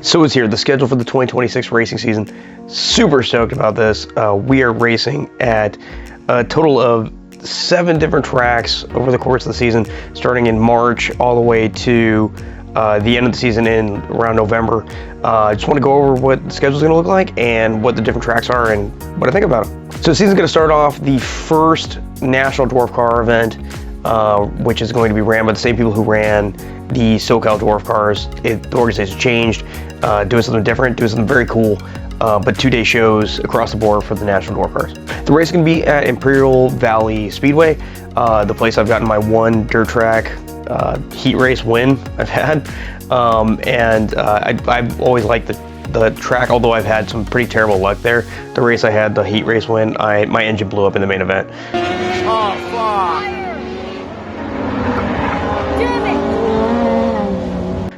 So it's here, the schedule for the 2026 racing season. Super stoked about this. We are racing at a total of 7 different tracks over the course of the season, starting in March all the way to the end of the season in around November. I just want to go over what the schedule is going to look like and what the different tracks are and what I think about them. So the season's going to start off the first National Dwarf Car event, which is going to be ran by the same people who ran the SoCal Dwarf Cars. The organization changed, doing something different, doing something very cool, but 2-day shows across the board for the National Dwarf Cars. The race is going to be at Imperial Valley Speedway, the place I've gotten my one dirt track heat race win I've had, and I've always liked the track, although I've had some pretty terrible luck there. The race I had, the heat race win, my engine blew up in the main event. Oh, fuck.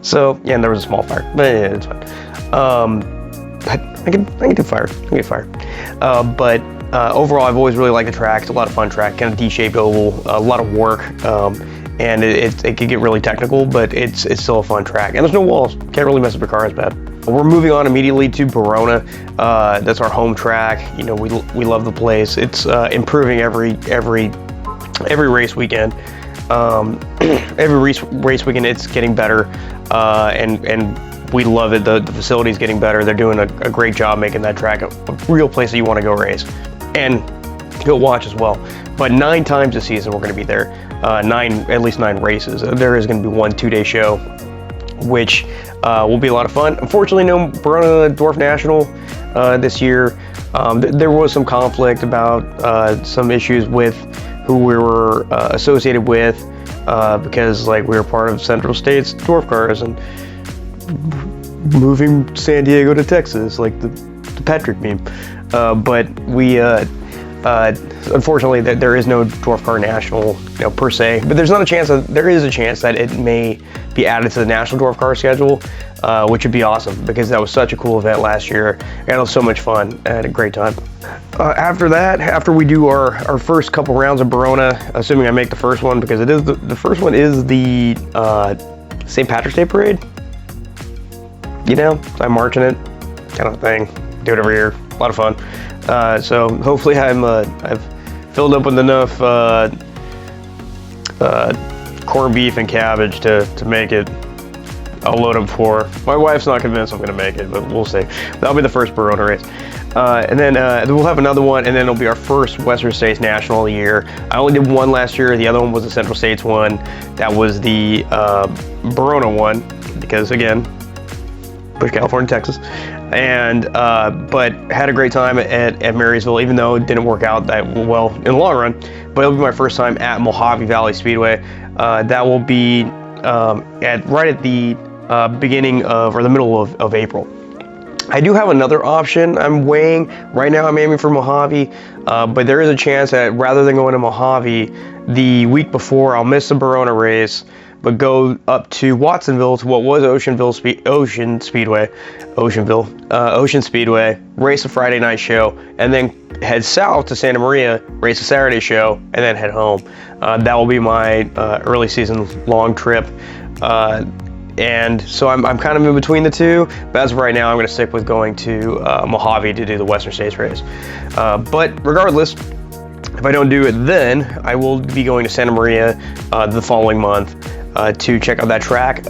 So yeah, and there was a small fire, but yeah, it's fine. I can do fire. I can get fire. But overall, I've always really liked the track. It's a lot of fun track, kind of D-shaped oval, a lot of work, and it could get really technical, but it's still a fun track. And there's no walls. Can't really mess up your car as bad. We're moving on immediately to Verona. That's our home track. You know, we love the place. It's improving every race weekend. Every race weekend, it's getting better, and we love it. The facility's getting better. They're doing a great job making that track a real place that you want to go race and go watch as well. But 9 times this season we're going to be there. At least 9 races. There is going to be one 2-day show, which will be a lot of fun. Unfortunately, no Verona Dwarf National this year. There was some conflict about some issues with who we were associated with, because like we were part of Central State's Dwarf Cars and moving San Diego to Texas, like the Patrick meme. But we, unfortunately, there is no Dwarf Car National, per se. But there's not a chance that there is a chance that it may be added to the National Dwarf Car schedule, which would be awesome because that was such a cool event last year and it was so much fun. I had a great time. After we do our first couple rounds of Verona, assuming I make the first one, because it is the first one is the St. Patrick's Day Parade. I'm marching it, kind of thing. Do it every year. A lot of fun. So hopefully I've filled up with enough corned beef and cabbage to make it. I'll load up for. My wife's not convinced I'm going to make it, but we'll see. That'll be the first Verona race. And then we'll have another one, and then it'll be our first Western States National of the year. I only did one last year. The other one was the Central States one. That was the Verona one, because again, Bush, California, Texas. And but had a great time at Marysville, even though it didn't work out that well in the long run. But it'll be my first time at Mojave Valley Speedway. That will be right at the beginning of, or the middle of April. I do have another option I'm weighing. Right now I'm aiming for Mojave, but there is a chance that rather than going to Mojave, the week before I'll miss the Verona race, but go up to Watsonville, to what was Ocean Speedway, race a Friday night show, and then head south to Santa Maria, race a Saturday show, and then head home. That will be my early season long trip. And so I'm kind of in between the two, but as of right now, I'm going to stick with going to Mojave to do the Western States race. But regardless, if I don't do it then, I will be going to Santa Maria the following month to check out that track.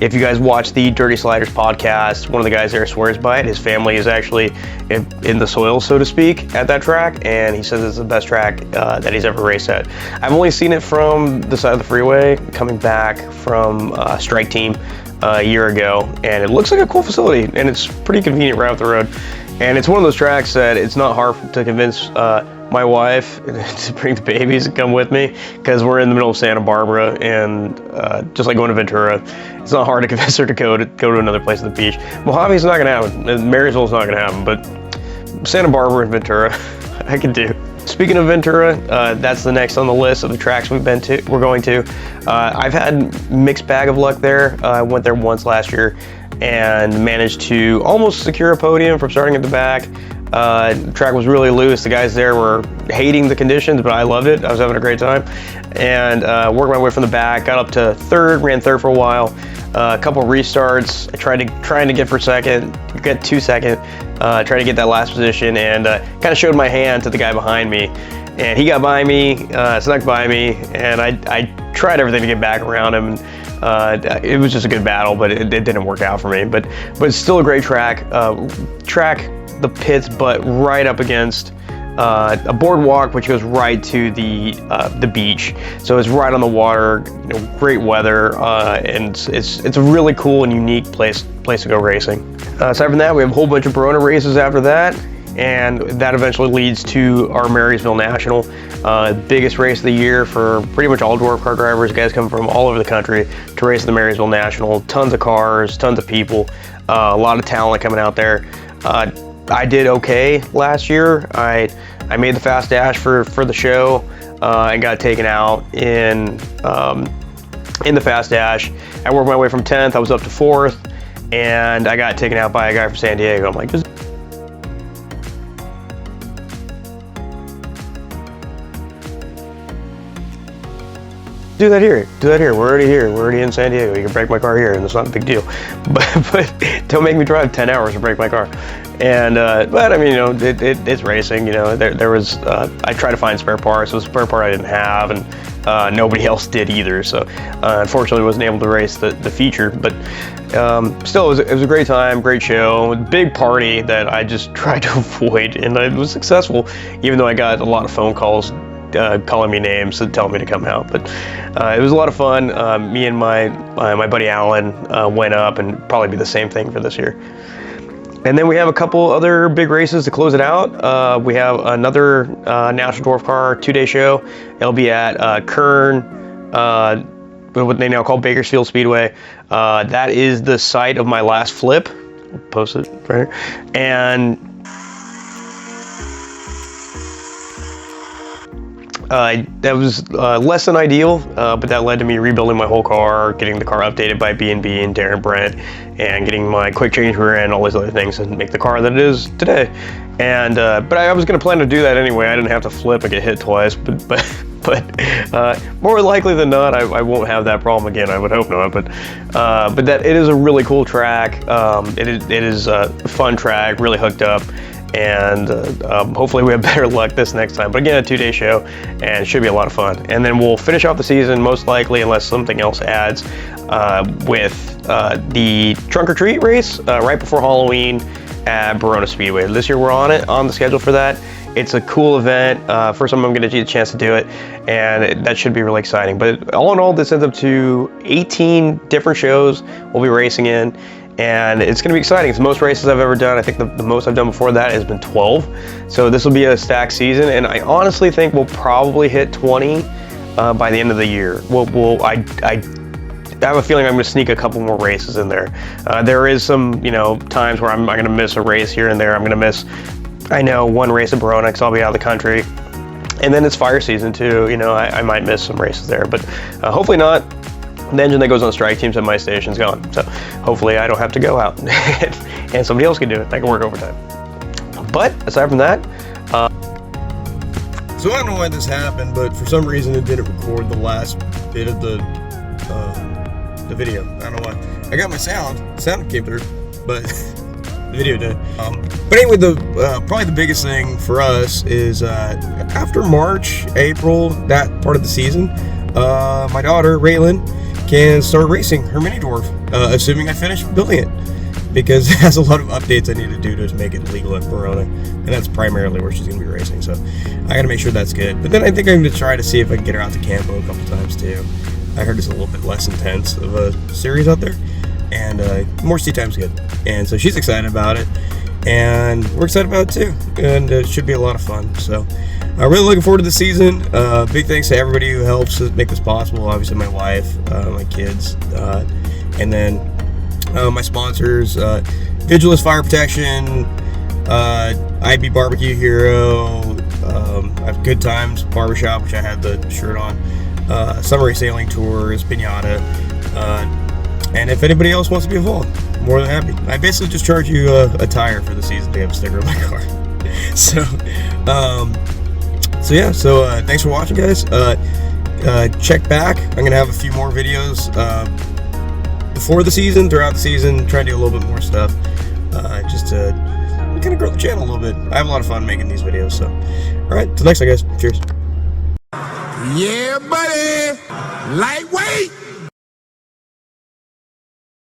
If you guys watch the Dirty Sliders podcast, one of the guys there swears by it. His family is actually in the soil, so to speak, at that track, and he says it's the best track that he's ever raced at. I've only seen it from the side of the freeway, coming back from Strike Team a year ago, and it looks like a cool facility, and it's pretty convenient right off the road. And it's one of those tracks that it's not hard to convince my wife to bring the babies and come with me, because we're in the middle of Santa Barbara, and just like going to Ventura, it's not hard to convince her to go to another place at the beach. Mojave's not going to happen. Marysville's not going to happen, but Santa Barbara and Ventura, I can do. Speaking of Ventura, that's the next on the list of the tracks we're going to. I've had mixed bag of luck there. I went there once last year and managed to almost secure a podium from starting at the back. The track was really loose. The guys there were hating the conditions, but I loved it. I was having a great time. And worked my way from the back, got up to third, ran third for a while. a couple restarts. I trying to get for second, get 2 second, try to get that last position, and kind of showed my hand to the guy behind me, and he got by me, snuck by me, and I tried everything to get back around him. It was just a good battle, but it didn't work out for me. But it's still a great track. The pits, but right up against a boardwalk, which goes right to the beach. So it's right on the water. Great weather, and it's a really cool and unique place to go racing. Aside from that, we have a whole bunch of Verona races after that, and that eventually leads to our Marysville National, biggest race of the year for pretty much all dwarf car drivers. Guys come from all over the country to race the Marysville National. Tons of cars, tons of people, a lot of talent coming out there. I did okay last year. I made the fast dash for the show and got taken out in the fast dash. I worked my way from 10th. I was up to 4th, and I got taken out by a guy from San Diego. I'm like, just do that here. We're already here. We're already in San Diego. You can break my car here, and it's not a big deal. But don't make me drive 10 hours to break my car. And but I mean, it's racing. There was I tried to find spare parts. It was a spare part I didn't have, and nobody else did either. So unfortunately, wasn't able to race the feature. But still, it was a great time, great show, big party that I just tried to avoid, and I was successful, even though I got a lot of phone calls calling me names and telling me to come out. But it was a lot of fun. Me and my buddy Alan went up, and probably be the same thing for this year. And then we have a couple other big races to close it out. We have another National Dwarf Car 2-day show. It'll be at Kern, what they now call Bakersfield Speedway. That is the site of my last flip. I'll post it right here. And that was less than ideal, but that led to me rebuilding my whole car, getting the car updated by B&B and Darren Brent, and getting my quick change rear end, all these other things, and make the car that it is today. And but I was going to plan to do that anyway. I didn't have to flip and get hit twice, but more likely than not, I won't have that problem again. I would hope not. But that it is a really cool track. It is a fun track, really hooked up. And hopefully we have better luck this next time. But again, a 2-day show, and it should be a lot of fun. And then we'll finish off the season, most likely, unless something else adds, with the Trunk or Treat race right before Halloween at Verona Speedway. This year we're on the schedule for that. It's a cool event. First time I'm going to get a chance to do it, and that should be really exciting. But all in all, this ends up to 18 different shows we'll be racing in. And it's going to be exciting. It's the most races I've ever done. I think the most I've done before that has been 12. So this will be a stacked season, and I honestly think we'll probably hit 20 by the end of the year. I have a feeling I'm going to sneak a couple more races in there. There is some, times where I'm going to miss a race here and there. I'm going to miss, one race at Verona because I'll be out of the country. And then it's fire season too. I might miss some races there, but hopefully not. The engine that goes on strike teams at my station's gone, so hopefully I don't have to go out and somebody else can do it. I can work overtime. But aside from that, so I don't know why this happened, but for some reason it didn't record the last bit of the video. I don't know why. I got my sound came through, but the video did. But anyway, probably the biggest thing for us is after March, April, that part of the season, my daughter Raylan can start racing her mini dwarf, assuming I finish building it, because it has a lot of updates I need to do to make it legal at Verona, and that's primarily where she's going to be racing. So I got to make sure that's good. But then I think I'm going to try to see if I can get her out to Campo a couple times too. I heard it's a little bit less intense of a series out there, and more seat time's good. And so she's excited about it, and we're excited about it too, and it should be a lot of fun. So I'm really looking forward to the season. Big thanks to everybody who helps make this possible. Obviously my wife, my kids, and then my sponsors, Vigilus Fire Protection, IB Barbecue Hero, I have Good Times Barbershop, which I had the shirt on, Summer Sailing Tours, Pinata, and if anybody else wants to be involved, more than happy. I basically just charge you a tire for the season to have a sticker on my car. So thanks for watching, guys. Check back. I'm gonna have a few more videos before the season, throughout the season, try to do a little bit more stuff, just to kind of grow the channel a little bit. I have a lot of fun making these videos, so. All right, till next time, guys. Cheers. Yeah, buddy. Lightweight.